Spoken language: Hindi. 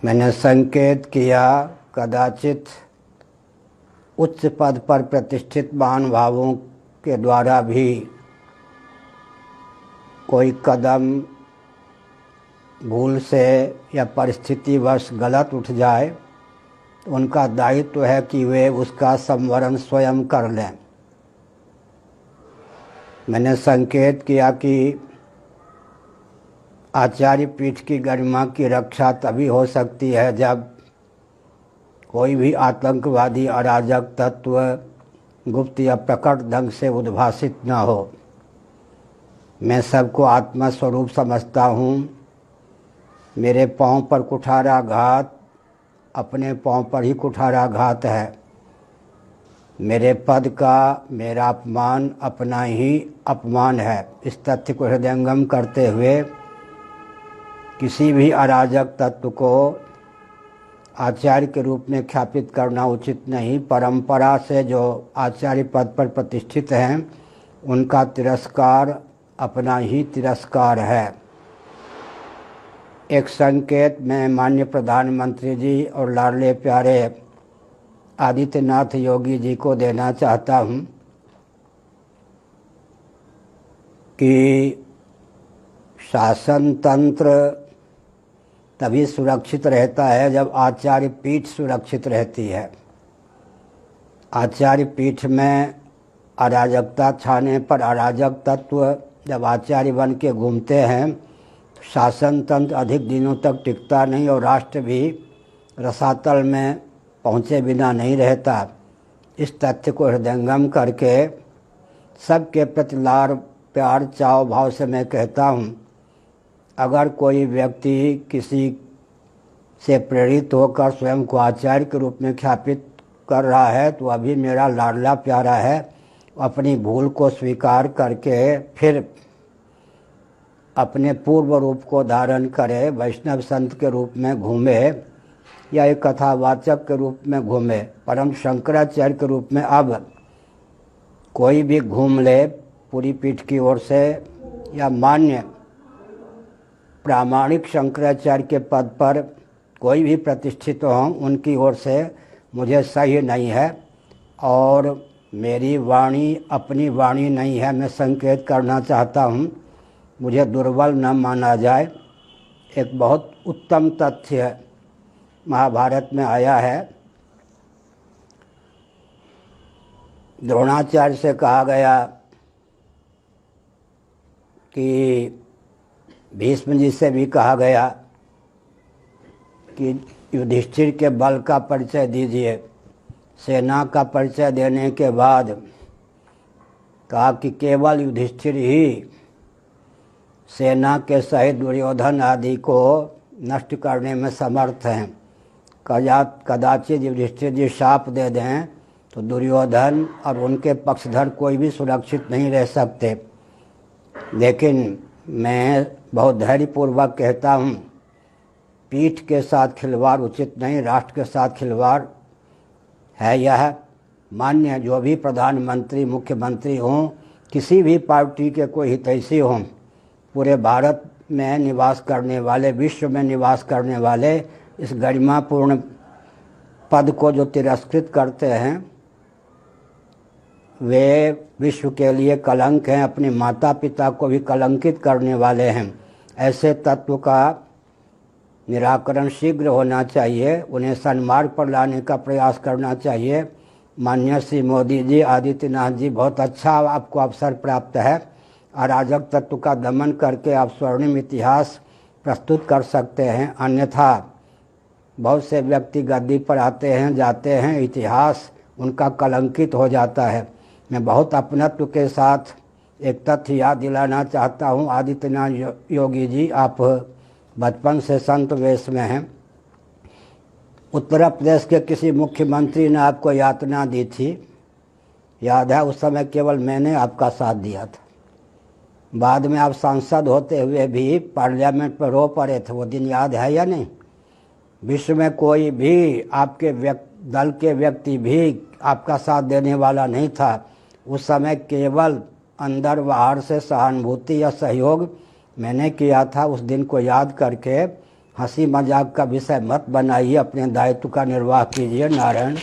मैंने संकेत किया कदाचित उच्च पद पर प्रतिष्ठित महानुभावों के द्वारा भी कोई कदम भूल से या परिस्थितिवश गलत उठ जाए तो उनका दायित्व है कि वे उसका संवरण स्वयं कर लें। मैंने संकेत किया कि आचार्य पीठ की गरिमा की रक्षा तभी हो सकती है जब कोई भी आतंकवादी अराजक तत्व गुप्त या प्रकट ढंग से उद्भासित न हो। मैं सबको आत्मा स्वरूप समझता हूँ। मेरे पांव पर कुठाराघात अपने पांव पर ही कुठाराघात है। मेरे पद का मेरा अपमान अपना ही अपमान है। इस तथ्य को हृदयंगम करते हुए किसी भी अराजक तत्व को आचार्य के रूप में ख्यापित करना उचित नहीं। परंपरा से जो आचार्य पद पर प्रतिष्ठित हैं उनका तिरस्कार अपना ही तिरस्कार है। एक संकेत मैं माननीय प्रधानमंत्री जी और लाडले प्यारे आदित्यनाथ योगी जी को देना चाहता हूँ कि शासन तंत्र तभी सुरक्षित रहता है जब आचार्य पीठ सुरक्षित रहती है। आचार्य पीठ में अराजकता छाने पर अराजक तत्व जब आचार्य बन के घूमते हैं तो शासन तंत्र अधिक दिनों तक टिकता नहीं और राष्ट्र भी रसातल में पहुँचे बिना नहीं रहता। इस तथ्य को हृदयंगम करके सबके प्रति लाड़ प्यार चाव भाव से मैं कहता हूँ, अगर कोई व्यक्ति किसी से प्रेरित होकर स्वयं को आचार्य के रूप में ख्यापित कर रहा है तो अभी मेरा लाडला प्यारा है। अपनी भूल को स्वीकार करके फिर अपने पूर्व रूप को धारण करे, वैष्णव संत के रूप में घूमे या एक कथावाचक के रूप में घूमे। परम शंकराचार्य के रूप में अब कोई भी घूम ले पूरी पीठ की ओर से या मान्य प्रामाणिक शंकराचार्य के पद पर कोई भी प्रतिष्ठित हो उनकी ओर से मुझे सही नहीं है और मेरी वाणी अपनी वाणी नहीं है। मैं संकेत करना चाहता हूँ, मुझे दुर्बल न माना जाए। एक बहुत उत्तम तथ्य महाभारत में आया है। द्रोणाचार्य से कहा गया कि भीष्म जी से भी कहा गया कि युधिष्ठिर के बल का परिचय दीजिए। सेना का परिचय देने के बाद कहा कि केवल युधिष्ठिर ही सेना के सहित दुर्योधन आदि को नष्ट करने में समर्थ हैं। कदाचित युधिष्ठिर जी शाप दे दें तो दुर्योधन और उनके पक्षधर कोई भी सुरक्षित नहीं रह सकते। लेकिन मैं बहुत धैर्यपूर्वक कहता हूँ, पीठ के साथ खिलवाड़ उचित नहीं, राष्ट्र के साथ खिलवाड़ है। यह मान्य जो भी प्रधानमंत्री मुख्यमंत्री हों, किसी भी पार्टी के कोई हितैषी हों, पूरे भारत में निवास करने वाले, विश्व में निवास करने वाले इस गरिमापूर्ण पद को जो तिरस्कृत करते हैं वे विश्व के लिए कलंक हैं, अपने माता पिता को भी कलंकित करने वाले हैं। ऐसे तत्व का निराकरण शीघ्र होना चाहिए, उन्हें सन्मार्ग पर लाने का प्रयास करना चाहिए। माननीय श्री मोदी जी, आदित्यनाथ जी, बहुत अच्छा आपको अवसर प्राप्त है। अराजक तत्व का दमन करके आप स्वर्णिम इतिहास प्रस्तुत कर सकते हैं। अन्यथा बहुत से व्यक्ति गद्दी पर आते हैं जाते हैं, इतिहास उनका कलंकित हो जाता है। मैं बहुत अपनत्व के साथ एक तथ्य याद दिलाना चाहता हूँ। आदित्यनाथ योगी जी, आप बचपन से संत वेश में हैं। उत्तर प्रदेश के किसी मुख्यमंत्री ने आपको यातना दी थी, याद है? उस समय केवल मैंने आपका साथ दिया था। बाद में आप सांसद होते हुए भी पार्लियामेंट पर रो पड़े थे, वो दिन याद है या नहीं? विश्व में कोई भी आपके दल के व्यक्ति भी आपका साथ देने वाला नहीं था। उस समय केवल अंदर बाहर से सहानुभूति या सहयोग मैंने किया था। उस दिन को याद करके हंसी मजाक का विषय मत बनाइए, अपने दायित्व का निर्वाह कीजिए। नारायण।